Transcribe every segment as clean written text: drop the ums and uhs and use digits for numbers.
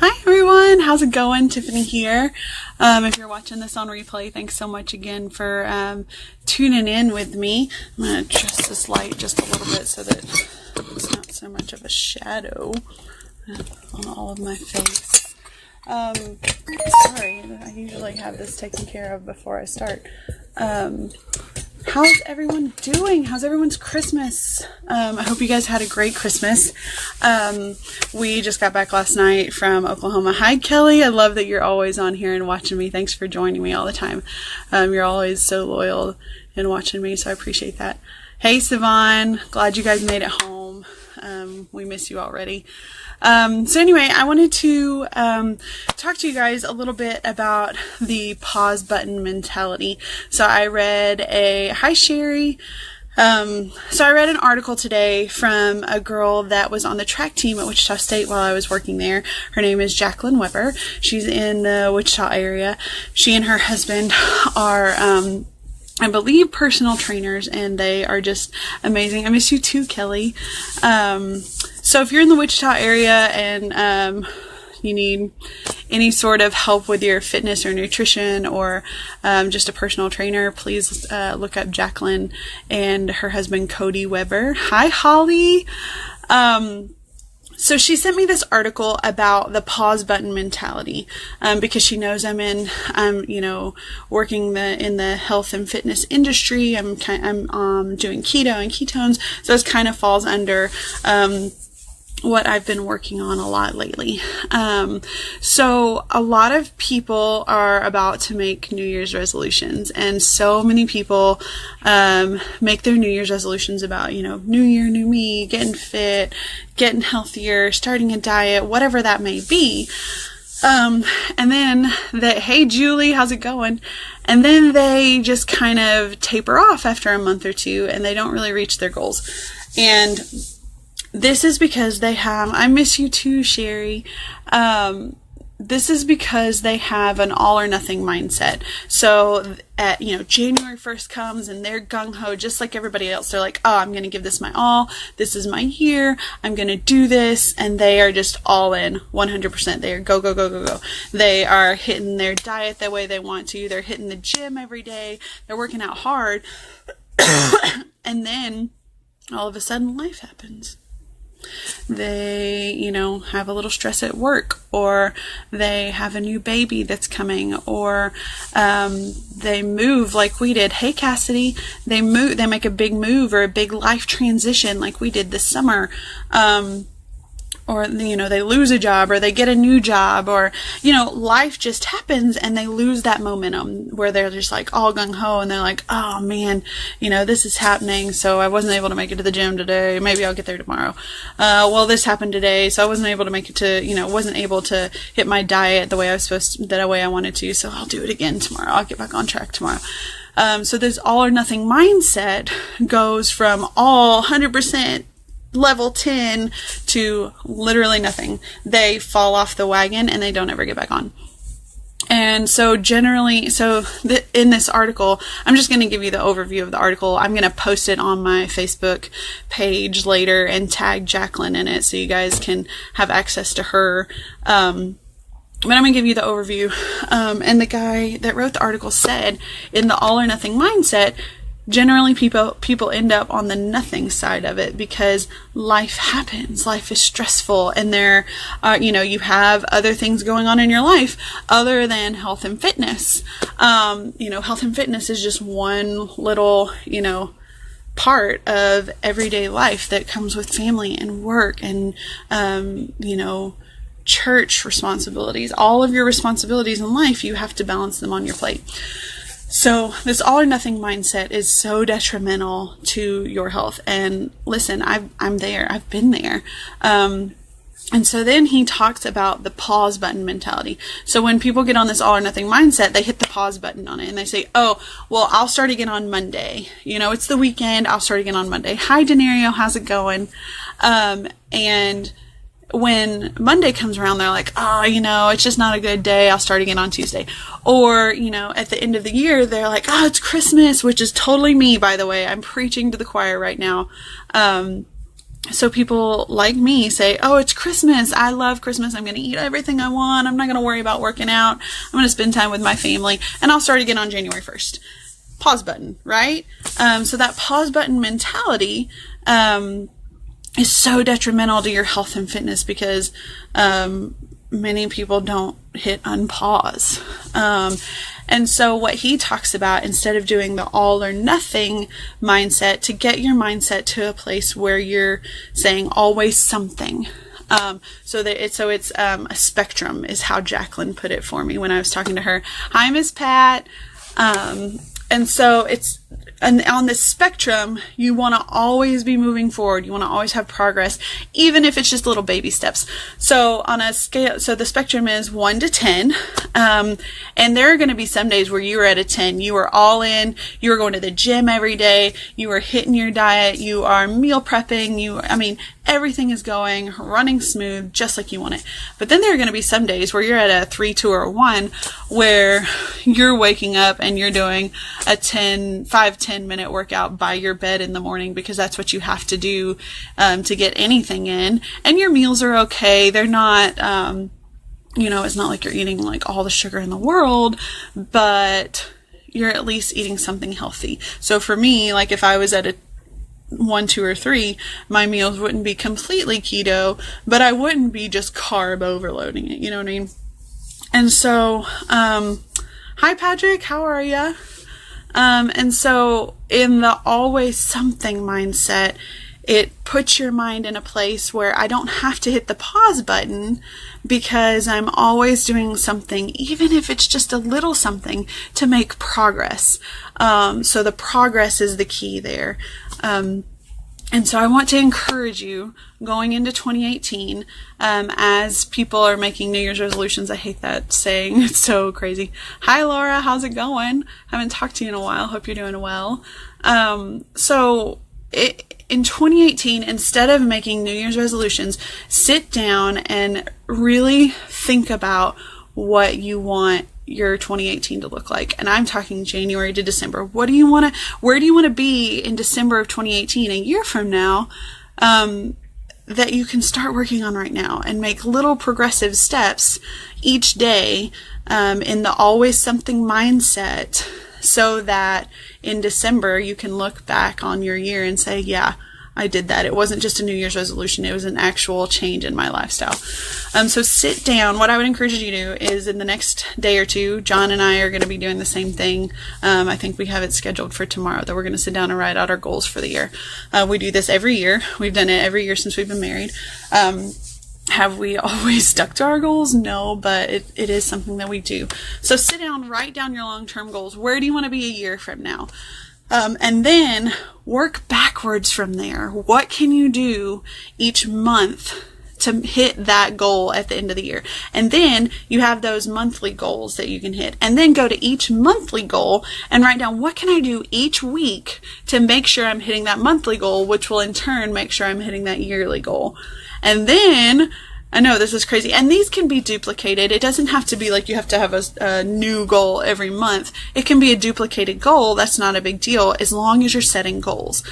Hi everyone, how's it going? Tiffany here. If you're watching this on replay, thanks so much again for tuning in with me. I'm going to adjust this light just a little bit so that it's not so much of a shadow on all of my face. Sorry, I usually have this taken care of before I start. How's everyone doing? How's everyone's Christmas? I hope you guys had a great Christmas. We just got back last night from Oklahoma. Hi, Kelly. I love that you're always on here and watching me. Thanks for joining me all the time. You're always so loyal and watching me, so I appreciate that. Hey, Savon. Glad you guys made it home. We miss you already. So anyway, I wanted to talk to you guys a little bit about the pause button mentality. So I read hi Sherry. So I read an article today from a girl that was on the track team at Wichita State while I was working there. Her name is Jacqueline Weber. She's in the Wichita area. She and her husband are I believe personal trainers, and they are just amazing. I miss you too, Kelly. So if you're in the Wichita area and you need any sort of help with your fitness or nutrition or just a personal trainer, please look up Jacqueline and her husband, Cody Weber. Hi, Holly. So she sent me this article about the pause button mentality, because she knows I'm working in the health and fitness industry. I'm doing keto and ketones. So this kind of falls under, what I've been working on a lot lately. So a lot of people are about to make New Year's resolutions, and so many people make their New Year's resolutions about, new year, new me, getting fit, getting healthier, starting a diet, whatever that may be. And then hey Julie, how's it going? And then they just kind of taper off after a month or two, and they don't really reach their goals. And this is because I miss you too, Sherry. This is because they have an all or nothing mindset. So January 1st comes and they're gung-ho just like everybody else. They're like, oh, I'm going to give this my all. This is my year. I'm going to do this. And they are just all in 100%. They are go, go, go, go, go. They are hitting their diet the way they want to. They're hitting the gym every day. They're working out hard. And then all of a sudden life happens. They, have a little stress at work, or they have a new baby that's coming, or they move like we did. Hey, Cassidy. They make a big move or a big life transition like we did this summer. Or, they lose a job, or they get a new job, or, life just happens and they lose that momentum where they're just like all gung-ho and they're like, oh man, this is happening. So I wasn't able to make it to the gym today. Maybe I'll get there tomorrow. Well, this happened today. So I wasn't able to make it to, wasn't able to hit my diet the way the way I wanted to. So I'll do it again tomorrow. I'll get back on track tomorrow. So this all or nothing mindset goes from all 100% level 10 to literally nothing. They fall off the wagon and they don't ever get back on. And so generally, in this article, I'm just going to give you the overview of the article. I'm going to post it on my Facebook page later and tag Jacqueline in it so you guys can have access to her. But I'm going to give you the overview. And the guy that wrote the article said, in the all or nothing mindset, generally people end up on the nothing side of it because life happens. Life is stressful, and there are, you have other things going on in your life other than health and fitness. Health and fitness is just one little, part of everyday life that comes with family and work and, church responsibilities. All of your responsibilities in life, you have to balance them on your plate. So this all or nothing mindset is so detrimental to your health. And listen, I'm there. I've been there. And so then he talks about the pause button mentality. So when people get on this all or nothing mindset, they hit the pause button on it and they say, oh, well, I'll start again on Monday. It's the weekend. I'll start again on Monday. Hi, Denario. How's it going? And when Monday comes around, they're like, oh, it's just not a good day. I'll start again on Tuesday. Or, at the end of the year, they're like, oh, it's Christmas, which is totally me, by the way. I'm preaching to the choir right now. So people like me say, oh, it's Christmas. I love Christmas. I'm going to eat everything I want. I'm not going to worry about working out. I'm going to spend time with my family, and I'll start again on January 1st. Pause button, right? So that pause button mentality is so detrimental to your health and fitness because many people don't hit unpause. And so what he talks about, instead of doing the all or nothing mindset, to get your mindset to a place where you're saying always something. So it's a spectrum is how Jacqueline put it for me when I was talking to her. Hi, Miss Pat. And so and on this spectrum, you want to always be moving forward. You want to always have progress, even if it's just little baby steps. So on a scale, so the spectrum is 1 to 10. And there are going to be some days where you are at a 10. You are all in. You are going to the gym every day. You are hitting your diet. You are meal prepping. Everything is running smooth, just like you want it. But then there are going to be some days where you're at a 3, 2, or 1, where you're waking up and you're doing a 5-10 minute workout by your bed in the morning, because that's what you have to do to get anything in. And your meals are okay. They're not, it's not like you're eating like all the sugar in the world, but you're at least eating something healthy. So for me, like if I was at a 1, 2, or 3, my meals wouldn't be completely keto, but I wouldn't be just carb overloading it. You know what I mean? And so, hi Patrick, how are ya? And so in the always something mindset, it puts your mind in a place where I don't have to hit the pause button because I'm always doing something, even if it's just a little something, to make progress. So the progress is the key there. And so I want to encourage you going into 2018, as people are making New Year's resolutions. I hate that saying. It's so crazy. Hi, Laura. How's it going? Haven't talked to you in a while. Hope you're doing well. In 2018, instead of making New Year's resolutions, sit down and really think about what you want your 2018 to look like. And I'm talking January to December. Where do you want to be in December of 2018, a year from now, that you can start working on right now and make little progressive steps each day, in the always something mindset, so that in December you can look back on your year and say, yeah, I did that. It wasn't just a New Year's resolution. It was an actual change in my lifestyle. So sit down. What I would encourage you to do is, in the next day or two, John and I are going to be doing the same thing. I think we have it scheduled for tomorrow, that we're going to sit down and write out our goals for the year. We do this every year. We've done it every year since we've been married. Have we always stuck to our goals? No, but it is something that we do. So sit down, write down your long-term goals. Where do you want to be a year from now? And then work backwards from there. What can you do each month to hit that goal at the end of the year? And then you have those monthly goals that you can hit. And then go to each monthly goal and write down, what can I do each week to make sure I'm hitting that monthly goal, which will in turn make sure I'm hitting that yearly goal. And then, I know this is crazy, and these can be duplicated. It doesn't have to be like you have to have a new goal every month. It can be a duplicated goal. That's not a big deal, as long as you're setting goals.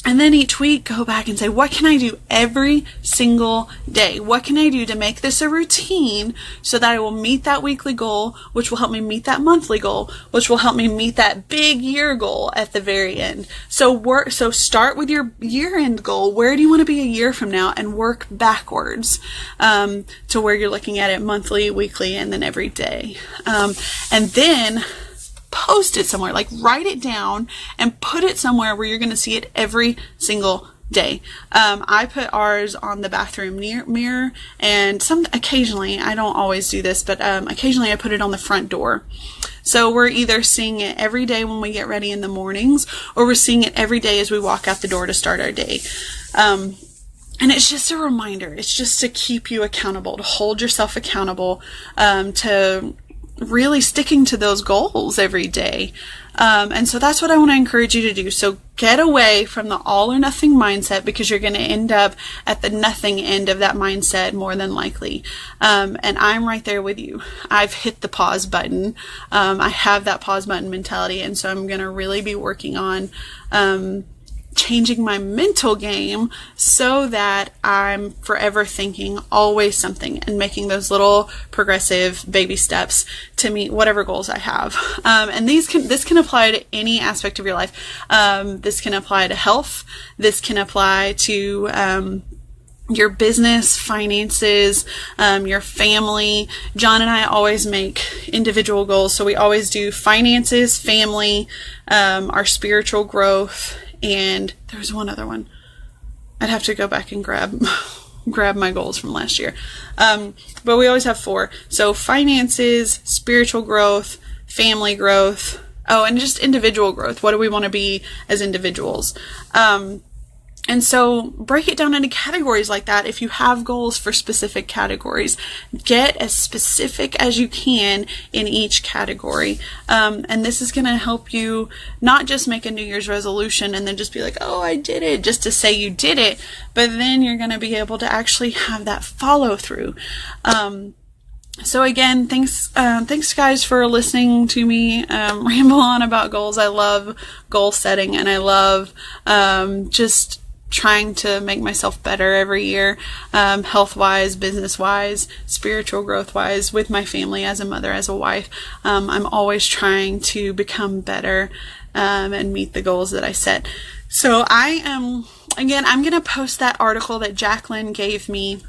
And then each week, go back and say, what can I do every single day? What can I do to make this a routine so that I will meet that weekly goal, which will help me meet that monthly goal, which will help me meet that big year goal at the very end. So start with your year-end goal. Where do you want to be a year from now? And work backwards to where you're looking at it monthly, weekly, and then every day. And then post it somewhere, like write it down and put it somewhere where you're going to see it every single day. I put ours on the bathroom mirror, and occasionally, I don't always do this, but occasionally I put it on the front door. So we're either seeing it every day when we get ready in the mornings, or we're seeing it every day as we walk out the door to start our day. And it's just a reminder. It's just to keep you accountable, to hold yourself accountable, to really sticking to those goals every day. And so that's what I want to encourage you to do. So get away from the all or nothing mindset, because you're going to end up at the nothing end of that mindset more than likely. And I'm right there with you. I've hit the pause button. I have that pause button mentality. And so I'm going to really be working on, changing my mental game so that I'm forever thinking always something and making those little progressive baby steps to meet whatever goals I have. And this can apply to any aspect of your life. This can apply to health. This can apply to your business, finances, your family. John and I always make individual goals. So we always do finances, family, our spiritual growth, and there's one other one. I'd have to go back and grab my goals from last year. But we always have 4. So finances, spiritual growth, family growth, and just individual growth. What do we want to be as individuals? And so break it down into categories like that. If you have goals for specific categories, get as specific as you can in each category. And this is going to help you not just make a New Year's resolution and then just be like, oh, I did it, just to say you did it, but then you're going to be able to actually have that follow through. So again, thanks guys for listening to me ramble on about goals. I love goal setting, and I love just trying to make myself better every year, health-wise, business-wise, spiritual growth-wise, with my family, as a mother, as a wife. I'm always trying to become better and meet the goals that I set. So I'm going to post that article that Jacqueline gave me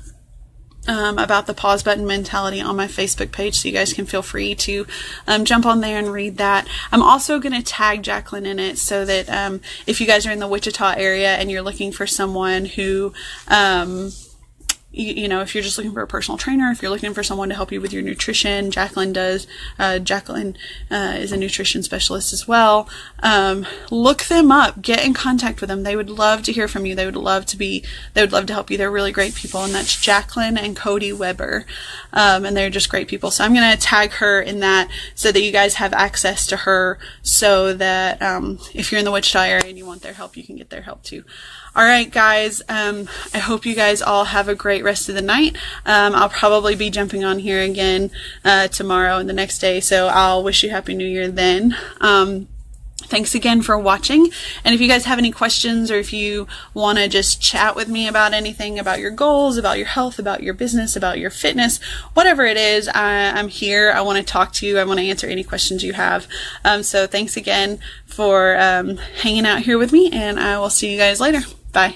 about the pause button mentality on my Facebook page, so you guys can feel free to jump on there and read that. I'm also going to tag Jacqueline in it so that if you guys are in the Wichita area and you're looking for someone who you know, if you're just looking for a personal trainer, if you're looking for someone to help you with your nutrition, Jacqueline is a nutrition specialist as well. Look them up, get in contact with them. They would love to hear from you. They would love to help you. They're really great people. And that's Jacqueline and Cody Weber. And they're just great people. So I'm going to tag her in that so that you guys have access to her, so that, if you're in the Wichita area and you want their help, you can get their help too. All right, guys. I hope you guys all have a great rest of the night. I'll probably be jumping on here again tomorrow and the next day, so I'll wish you Happy New Year then. Thanks again for watching. And if you guys have any questions, or if you want to just chat with me about anything, about your goals, about your health, about your business, about your fitness, whatever it is, I'm here. I want to talk to you. I want to answer any questions you have. So thanks again for hanging out here with me, and I will see you guys later. Bye.